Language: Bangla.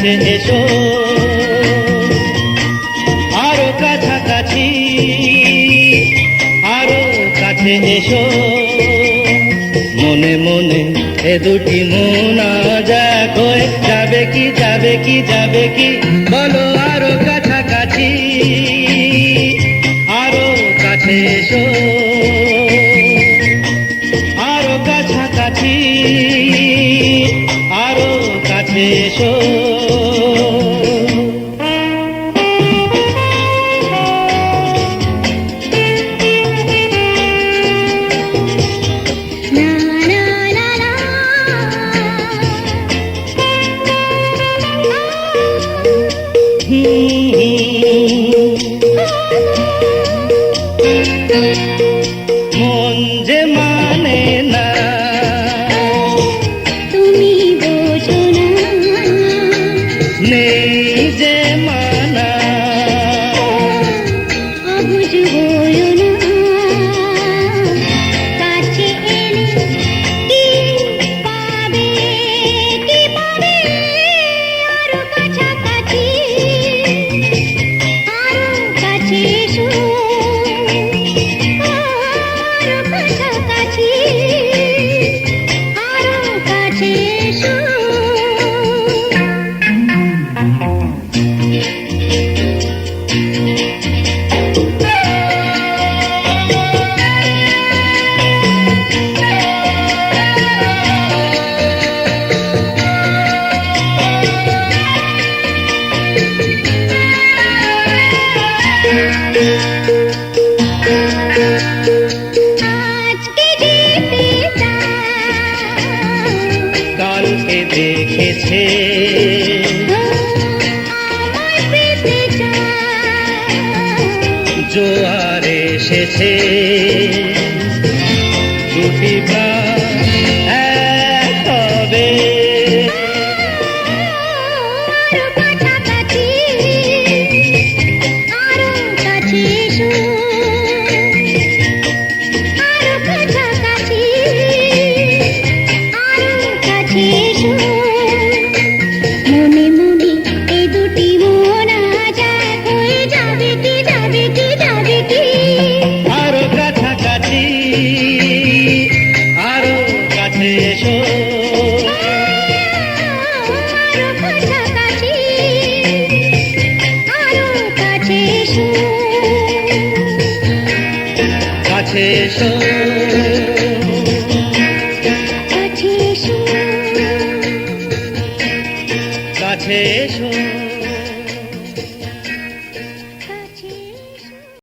কাছে এসো, আরো কাছাকাছি, আরো কাছে এসো। মনে মনে এ দুটি মন আজ এক হয়ে যাবে কি, যাবে কি, যাবে কি, বলো আরো কাছাকাছি, আরো কাছে এসো, আরো কাছাকাছি, আরো কাছে এসো। মন যে মানে না, তুমি বোঝো না, নেই যে মানা, অবুঝ হইও না। কাছে এলে কি পাবে, কি পাবে, আরো কাছাকাছি, আরো কাছে এসো, আরো কাছাকাছি, আরো কাছে এসো। আজকে যেতে চাই, কালকে দেখেছে, আমায় পেতে চাই, জোয়ার এসেছে, দুটি প্রাণ এক হবে, আরো কাছাকাছি, আরো কাছে এসো, আরো কাছাকাছি, আরো কাছে এসো। মনে মনে এই দুটি মন আজ এক হয়ে যাবে কি, যাবে কি, যাবে কি, আরো কাছাকাছি, আরো কাছে এসো, আরো কাছাকাছি, আরো কাছে এসো, কাছে এসো, কাছে এসো, কাছে এসো।